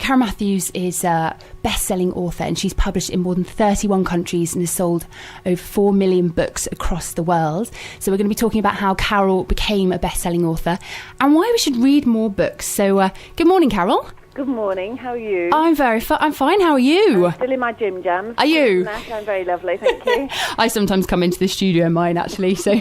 Carole Matthews is a best-selling author, and she's published in more than 31 countries and has sold over 4 million books across the world. So we're going to be talking about how Carole became a best-selling author and why we should read more books. So good morning, Carole. Good morning. How are you? I'm I'm fine. How are you? I'm still in my gym jams. Are you? I'm very lovely, thank you. I sometimes come into the studio in mine, actually. So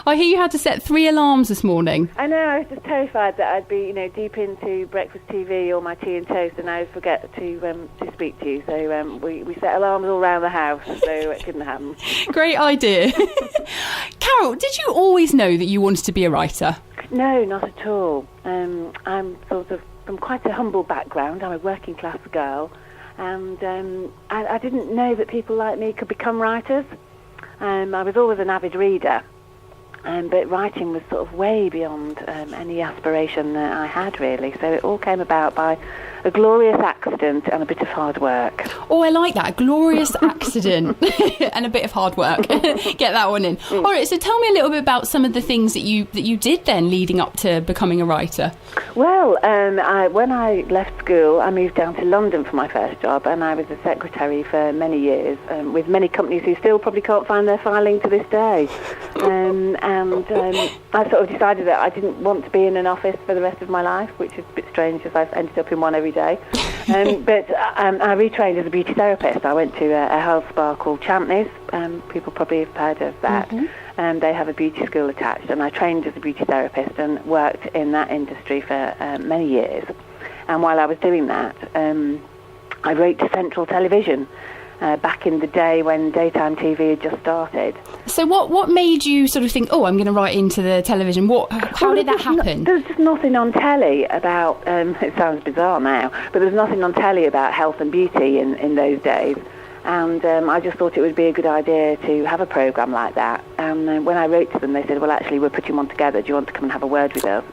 I hear you had to set 3 alarms this morning. I know. I was just terrified that I'd be, deep into breakfast TV or my tea and toast, and I would forget to speak to you. So we set alarms all around the house, so it couldn't happen. Great idea. Carole, did you always know that you wanted to be a writer? No, not at all. I'm sort of from quite a humble background. I'm a working class girl, and I didn't know that people like me could become writers. I was always an avid reader, but writing was sort of way beyond any aspiration that I had, really. So it all came about by a glorious accident and a bit of hard work. Oh, I like that. A glorious accident and a bit of hard work. Get that one in. All right, so tell me a little bit about some of the things that you did then leading up to becoming a writer. Well, when I left school, I moved down to London for my first job, and I was a secretary for many years with many companies who still probably can't find their filing to this day. I sort of decided that I didn't want to be in an office for the rest of my life, which is a bit strange as I've ended up in one every day. But I retrained as a beauty therapist. I went to a health spa called Champneys. People probably have heard of that. Mm-hmm. They have a beauty school attached, and I trained as a beauty therapist and worked in that industry for many years. And while I was doing that, I wrote to Central Television back in the day when daytime TV had just started. So what made you sort of think, oh, I'm going to write into the television? How did that happen? There's just nothing on telly about, it sounds bizarre now, but there's nothing on telly about health and beauty in those days. And I just thought it would be a good idea to have a programme like that. And when I wrote to them, they said, well, actually, we're putting one together. Do you want to come and have a word with us?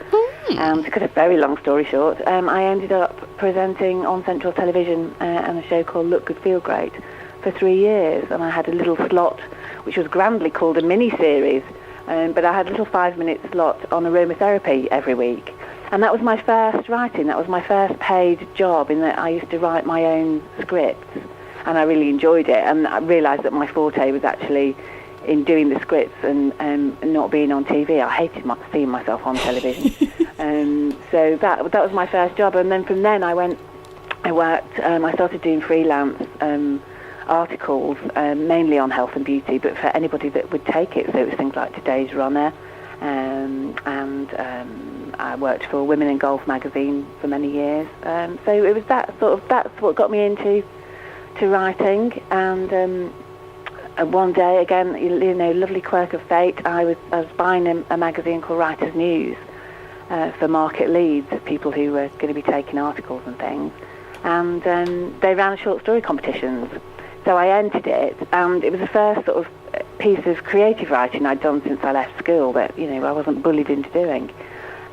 To cut a very long story short, I ended up presenting on Central Television on a show called Look Good, Feel Great for 3 years. And I had a little slot, which was grandly called a mini-series, but I had a little 5-minute slot on aromatherapy every week. And that was my first writing. That was my first paid job, in that I used to write my own scripts. And I really enjoyed it, and I realised that my forte was actually in doing the scripts and not being on TV. I hated seeing myself on television. So that was my first job, and then from then I started doing freelance articles, mainly on health and beauty, but for anybody that would take it. So it was things like Today's Runner, and I worked for Women in Golf magazine for many years. So it was that's what got me into writing. And one day, again, lovely quirk of fate, I was buying a magazine called Writers' News for market leads, people who were going to be taking articles and things, and they ran short story competitions. So I entered it, and it was the first sort of piece of creative writing I'd done since I left school that I wasn't bullied into doing.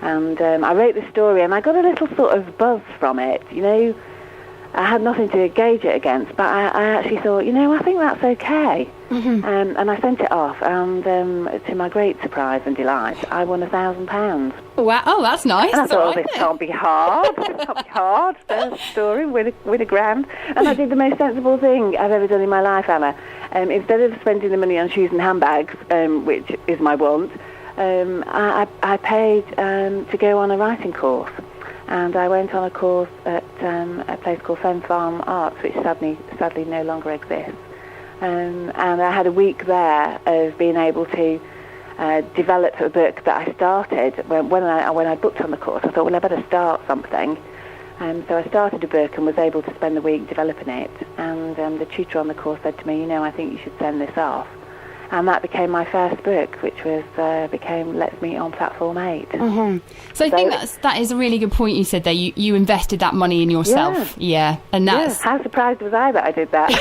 And I wrote the story, and I got a little sort of buzz from it. I had nothing to gauge it against, but I actually thought, I think that's okay. Mm-hmm. And I sent it off, and to my great surprise and delight, I won £1,000. Wow! Oh, that's nice. And I thought, this can't be hard. This can't be hard. First story with a grand. And I did the most sensible thing I've ever done in my life, Anna. Instead of spending the money on shoes and handbags, which is my want, I paid to go on a writing course. And I went on a course at a place called Fen Farm Arts, which sadly no longer exists. And I had a week there of being able to develop a book that I started. When I booked on the course, I thought, well, I better start something. So I started a book and was able to spend the week developing it. And the tutor on the course said to me, I think you should send this off. And that became my first book, which became Let's Meet on Platform 8. Mm-hmm. So I think that is a really good point you said there. You invested that money in yourself. Yeah. And that's... Yeah. How surprised was I that I did that?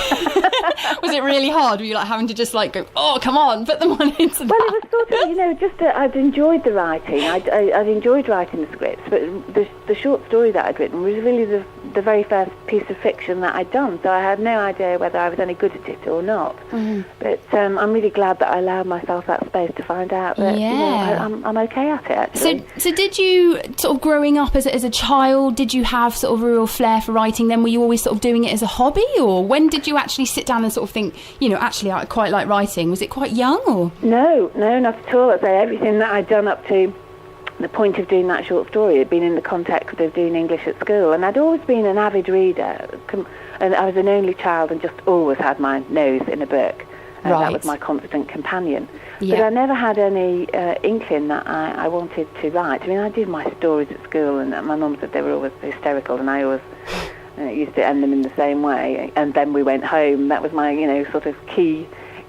Was it really hard? Were you having to just go, oh, come on, put the money into that? Well, it was sort of, I'd enjoyed the writing. I'd enjoyed writing the scripts, but the short story that I'd written was really the very first piece of fiction that I'd done, so I had no idea whether I was any good at it or not. But I'm really glad that I allowed myself that space to find out that I'm okay at it, actually. So did you, sort of growing up as a child, did you have sort of a real flair for writing then? Were you always sort of doing it as a hobby, or when did you actually sit down and sort of think, actually I quite like writing? Was it quite young, or? No, not at all. I'd say everything that I'd done up to the point of doing that short story had been in the context of doing English at school, and I'd always been an avid reader, and I was an only child and just always had my nose in a book. Right. That was my constant companion. Yeah. But I never had any inkling that I wanted to write. I mean, I did my stories at school, and my mum said they were always hysterical, and I always used to end them in the same way. And then we went home. That was my, sort of key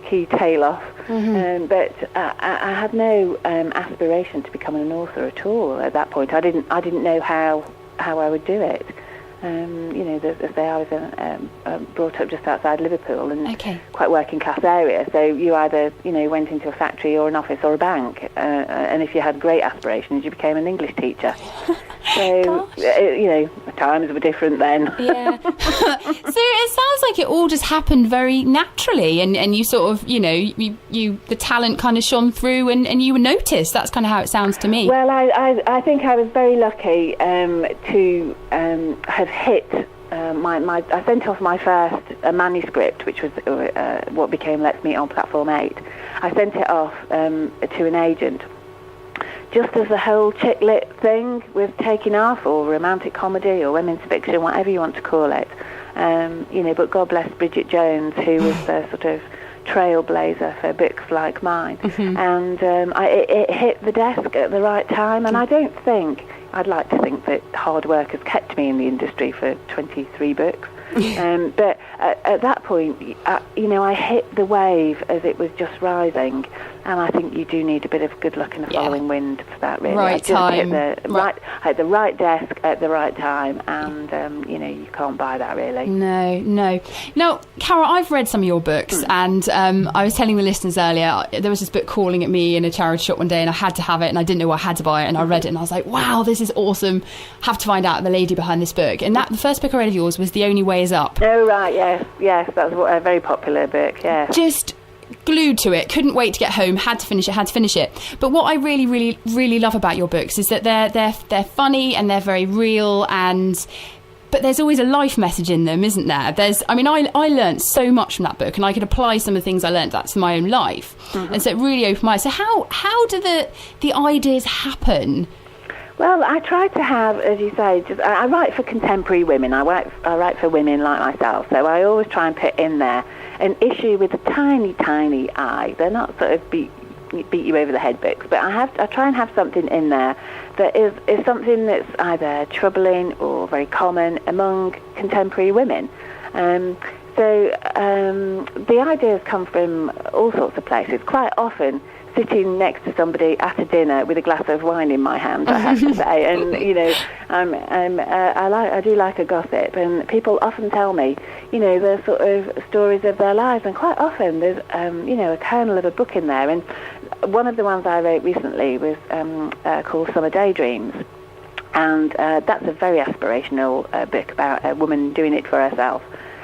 tail off. But I had no aspiration to become an author at all at that point. I didn't know how I would do it. As I was brought up just outside Liverpool, and quite working class area. So you either went into a factory or an office or a bank, and if you had great aspirations, you became an English teacher. So times were different then. Yeah. So it sounds like it all just happened very naturally, and you sort of you the talent kind of shone through, and you were noticed. That's kind of how it sounds to me. Well, I think I was very lucky to have hit I sent off my first manuscript, which was what became Let's Meet on Platform 8. I sent it off to an agent just as the whole chick lit thing was taking off, or romantic comedy, or women's fiction, whatever you want to call it. But God bless Bridget Jones, who was the sort of trailblazer for books like mine. And it hit the desk at the right time, and I'd like to think that hard work has kept me in the industry for 23 books. But at that point, I hit the wave as it was just rising, and I think you do need a bit of good luck and a following wind for that, really. Right time. Hit the right desk at the right time, and you can't buy that, really. No. Now, Carole, I've read some of your books, and I was telling the listeners earlier, there was this book calling at me in a charity shop one day, and I had to have it, and I didn't know I had to buy it, and I read it, and I was like, wow, this is awesome. Have to find out the lady behind this book. And the first book I read of yours was The Only Way Is Up. Oh, right, yes, that was a very popular book, yes. Just glued to it, couldn't wait to get home, had to finish it. But what I really, really, really love about your books is that they're funny, and they're very real, but there's always a life message in them, isn't there? I learned so much from that book, and I could apply some of the things I learned to my own life. And so it really opened my eyes. So how do the ideas happen? Well, I try to have, as you say, I write for contemporary women. I write for women like myself, so I always try and put in there an issue with a tiny, tiny I. They're not sort of beat you over the head books, but I try and have something in there that is something that's either troubling or very common among contemporary women. So the ideas come from all sorts of places. Quite often, sitting next to somebody at a dinner with a glass of wine in my hand, I have to say, and I do like a gossip, and people often tell me, the sort of stories of their lives, and quite often there's, a kernel of a book in there. And one of the ones I wrote recently was called Summer Daydreams, and that's a very aspirational book about a woman doing it for herself.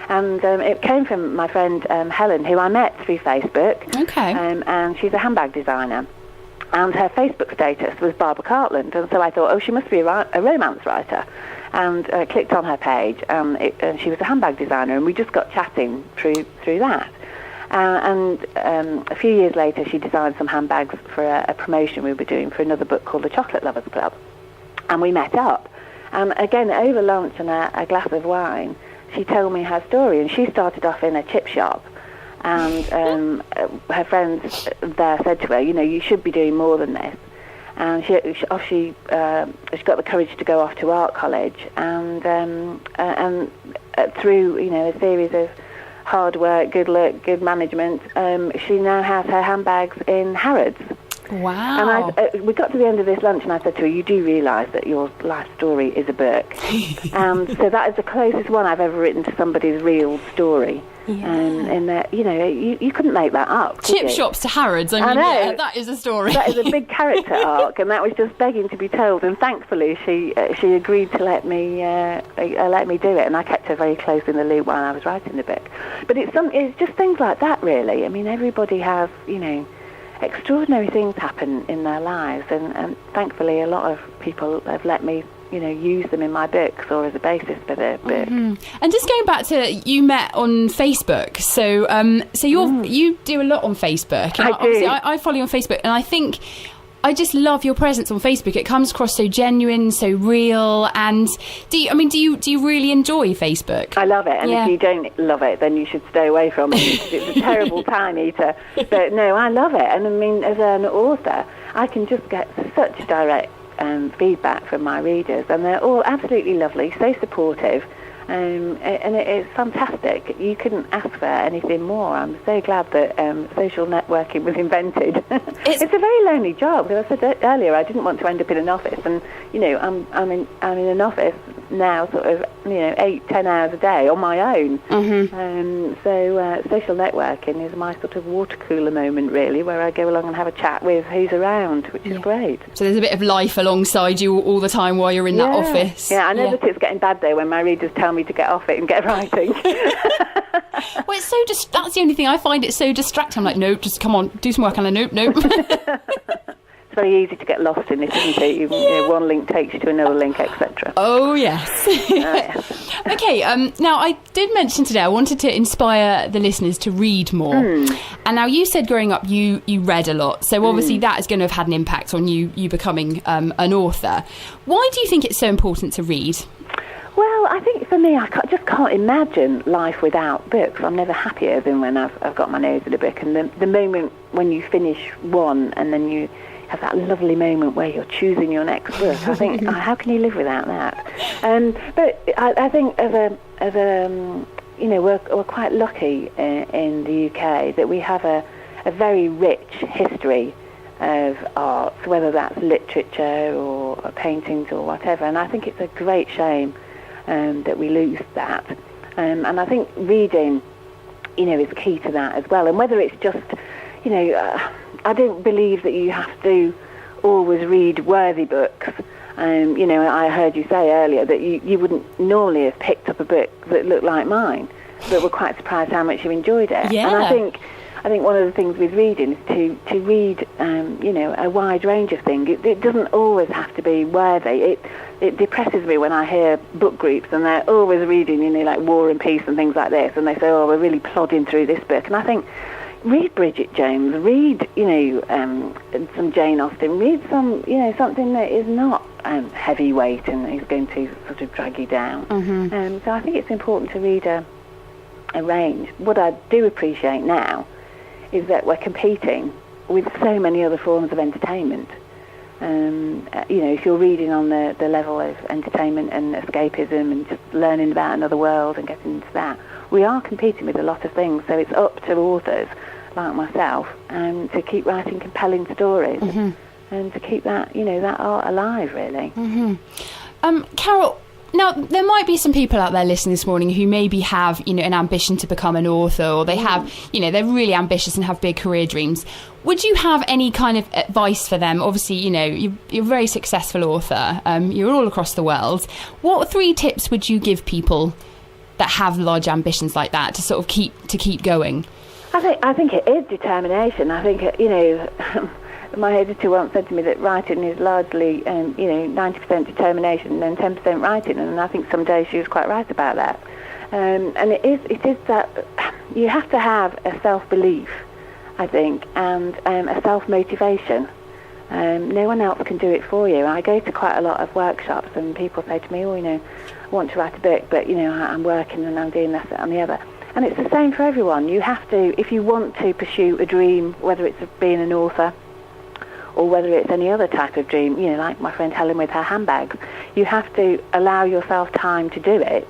And it came from my friend Helen, who I met through Facebook. Okay. And she's a handbag designer. And her Facebook status was Barbara Cartland. And so I thought, she must be a romance writer. And clicked on her page, and she was a handbag designer. And we just got chatting through that. And a few years later, she designed some handbags for a promotion we were doing for another book called The Chocolate Lovers Club. And we met up. And again, over lunch and a glass of wine, she told me her story, and she started off in a chip shop, and her friends there said to her, you should be doing more than this. And she got the courage to go off to art college, and through a series of hard work, good luck, good management, she now has her handbags in Harrods. Wow. And we got to the end of this lunch and I said to her, you do realise that your life story is a book. And so that is the closest one I've ever written to somebody's real story. Yeah. And that, you couldn't make that up. Chip shops to Harrods. I mean, yeah, that is a story. That is a big character arc, and that was just begging to be told. And thankfully, she agreed to let me do it, and I kept her very close in the loop while I was writing the book. But it's just things like that, really. I mean, everybody has, extraordinary things happen in their lives, and thankfully, a lot of people have let me use them in my books or as a basis for the book. Mm-hmm. And just going back to, you met on Facebook, so you do a lot on Facebook. And I do. I follow you on Facebook, and I think I just love your presence on Facebook. It comes across so genuine, so real. And do you really enjoy Facebook? I love it, and if you don't love it, then you should stay away from it. It's a terrible time eater. But no, I love it, and I mean, as an author, I can just get such direct feedback from my readers, and they're all absolutely lovely, so supportive, and it's fantastic. You couldn't ask for anything more. I'm so glad that social networking was invented. It's a very lonely job, because I said earlier I didn't want to end up in an office, and I'm in an office now, sort of 8-10 hours a day on my own. Mm-hmm. So social networking is my sort of water cooler moment, really, where I go along and have a chat with who's around, which is great. So there's a bit of life alongside you all the time while you're in that office. Yeah, I know that it's getting bad though when my readers tell me to get off it and get writing. Well, it's so that's the only thing I find it so distracting. I'm like, no, just come on, do some work. And I nope. It's very easy to get lost in it, isn't it? One link takes you to another link, etc. Oh, yes. Yes. Okay, now I did mention today I wanted to inspire the listeners to read more. And now you said growing up you read a lot, so obviously that is going to have had an impact on you becoming an author. Why do you think it's so important to read? Well, I think for me, I just can't imagine life without books. I'm never happier than when I've got my nose in a book. And the moment when you finish one and then you have that lovely moment where you're choosing your next book, I think, how can you live without that? But I think we're quite lucky in the UK that we have a very rich history of arts, whether that's literature or paintings or whatever. And I think it's a great shame that we lose that. And I think reading, is key to that as well. And whether it's just, I don't believe that you have to always read worthy books. I heard you say earlier that you wouldn't normally have picked up a book that looked like mine, but were quite surprised how much you enjoyed it. Yeah. And I think one of the things with reading is to read, a wide range of things. It doesn't always have to be worthy. It depresses me when I hear book groups and they're always reading, like War and Peace and things like this, and they say, oh, we're really plodding through this book. And I think, read Bridget Jones, read, some Jane Austen, read some, something that is not heavyweight and is going to sort of drag you down. Mm-hmm. So I think it's important to read a range. What I do appreciate now is that we're competing with so many other forms of entertainment. If you're reading on the level of entertainment and escapism and just learning about another world and getting into that, we are competing with a lot of things. So it's up to authors like myself to keep writing compelling stories and to keep that, that art alive, really. Carole, now, there might be some people out there listening this morning who maybe have, an ambition to become an author, or they have, they're really ambitious and have big career dreams. Would you have any kind of advice for them? Obviously, you're a very successful author. You're all across the world. What 3 tips would you give people that have large ambitions like that to sort of keep going? I think it is determination. I think, my editor once said to me that writing is largely, 90% determination and 10% writing, and I think some days she was quite right about that. And it is that you have to have a self-belief, I think, and a self-motivation. No one else can do it for you. I go to quite a lot of workshops, and people say to me, I want to write a book, but, I'm working and I'm doing this and the other. And it's the same for everyone. You have to, if you want to pursue a dream, whether it's being an author, or whether it's any other type of dream, like my friend Helen with her handbags, you have to allow yourself time to do it,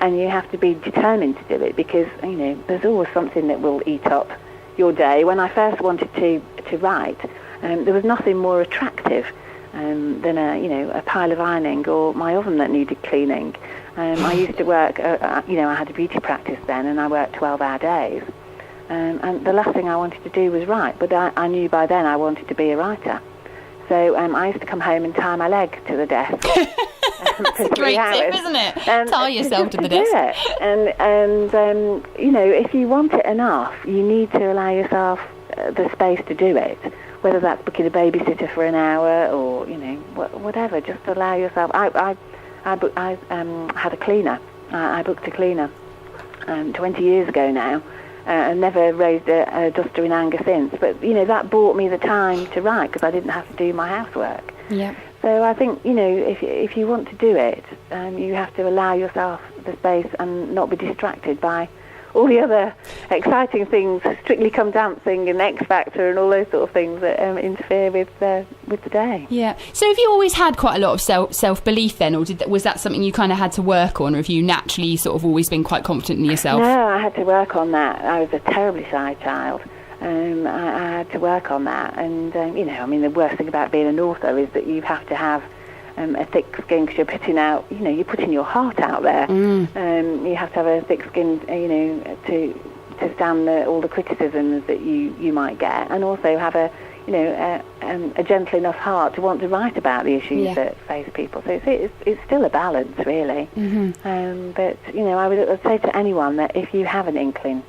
and you have to be determined to do it, because, there's always something that will eat up your day. When I first wanted to write, there was nothing more attractive than a pile of ironing or my oven that needed cleaning. I used to work, I had a beauty practice then, and I worked 12-hour days. And the last thing I wanted to do was write, but I knew by then I wanted to be a writer. So I used to come home and tie my leg to the desk. That's a great tip, isn't it? Tie yourself to the desk. And if you want it enough, you need to allow yourself the space to do it. Whether that's booking a babysitter for an hour or whatever, just allow yourself. I had a cleaner. I booked a cleaner 20 years ago now. And never raised a duster in anger since. But, that bought me the time to write because I didn't have to do my housework. Yeah. So I think, if you want to do it, you have to allow yourself the space and not be distracted by all the other exciting things, Strictly Come Dancing and X Factor and all those sort of things that interfere with the day. Yeah. So have you always had quite a lot of self-belief then, or was that something you kind of had to work on, or have you naturally sort of always been quite confident in yourself? No, I had to work on that. I was a terribly shy child. I had to work on that. And, the worst thing about being an author is that you have to have a thick skin because you're putting your heart out there. You have to have a thick skin, to stand all the criticisms that you might get, and also have a gentle enough heart to want to write about the issues that face people. So it's still a balance, really. But I would say to anyone that if you have an inkling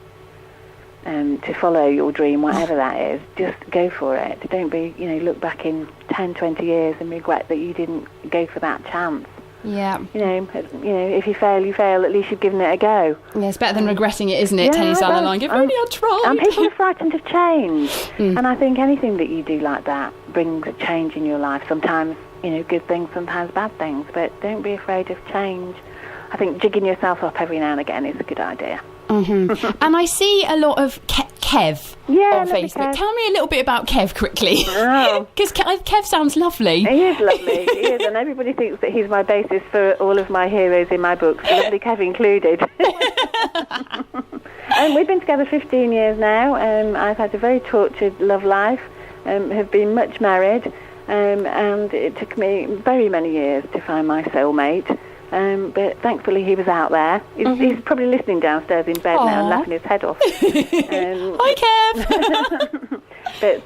to follow your dream, whatever that is, just go for it. Don't be, look back in 10, 20 years and regret that you didn't go for that chance. Yeah. If you fail, you fail. At least you've given it a go. Yeah, it's better than regretting it, isn't it? 10 years down the line, if only I tried. And people are frightened of change. And I think anything that you do like that brings change in your life. Sometimes, good things, sometimes bad things. But don't be afraid of change. I think jigging yourself up every now and again is a good idea. And I see a lot of Kev on Facebook. Kev. Tell me a little bit about Kev quickly. Oh. Because Kev sounds lovely. He is lovely. He is, and everybody thinks that he's my basis for all of my heroes in my books, lovely Kev included. We've been together 15 years now. I've had a very tortured love life, have been much married, and it took me very many years to find my soulmate. But thankfully he was out there. He's probably listening downstairs in bed now and laughing his head off. Hi, Kev! But,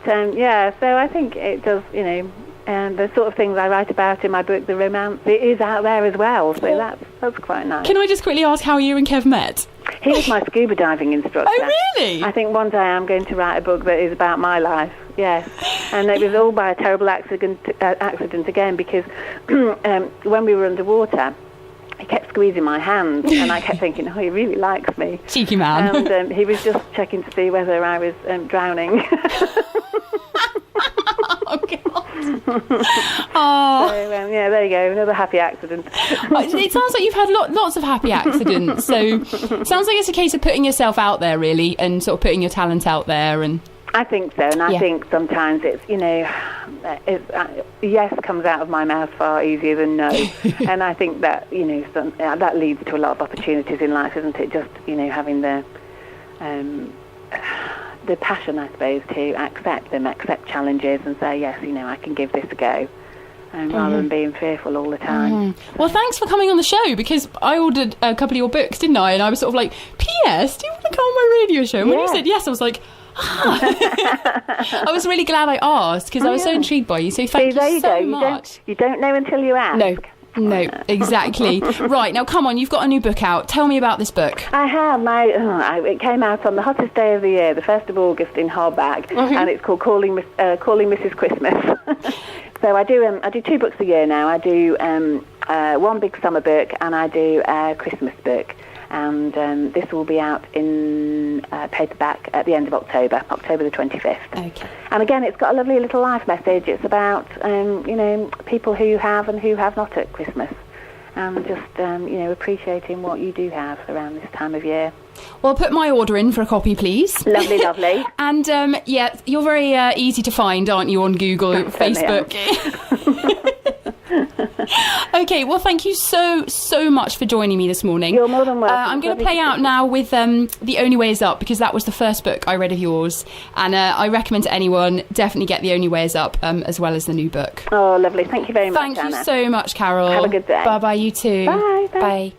so I think it does, and the sort of things I write about in my book, the romance, it is out there as well. So that's quite nice. Can I just quickly ask how you and Kev met? He was my scuba diving instructor. Oh, really? I think one day I'm going to write a book that is about my life. Yes, and it was all by a terrible accident again, because when we were underwater, he kept squeezing my hand, and I kept thinking, he really likes me. Cheeky man. And he was just checking to see whether I was drowning. Oh, God. So, there you go, another happy accident. It sounds like you've had lots of happy accidents, so it sounds like it's a case of putting yourself out there, really, and sort of putting your talent out there. And I think so, and I think sometimes it's, yes comes out of my mouth far easier than no. And I think that, that leads to a lot of opportunities in life, isn't it? Just, having the passion, I suppose, to accept challenges and say, yes, I can give this a go. Rather than being fearful all the time. Well, thanks for coming on the show, because I ordered a couple of your books, didn't I? And I was sort of like, P.S., do you want to come on my radio show? And when you said yes, I was like, I was really glad I asked, because I was so intrigued by you. So thank you so much. You don't know until you ask. No, exactly. Right, now come on, you've got a new book out. Tell me about this book. I have. It came out on the hottest day of the year, the 1st of August in hardback, and it's called Calling Mrs. Christmas. So I do 2 books a year now. I do one big summer book, and I do a Christmas book. And this will be out in paperback at the end of October the 25th. Okay. And again, it's got a lovely little life message. It's about, people who have and who have not at Christmas. And just, appreciating what you do have around this time of year. Well, put my order in for a copy, please. Lovely, lovely. And, you're very easy to find, aren't you, on Google, Facebook? Okay, well, thank you so much for joining me this morning. You're more than welcome. I'm going to play out now with The Only Way Is Up, because that was the first book I read of yours, and I recommend to anyone, definitely get The Only Way Is Up, as well as the new book. Oh, lovely. Thank you very much, Thank Anna. you so much, Carole. Have a good day. Bye-bye, you too. Bye. Bye.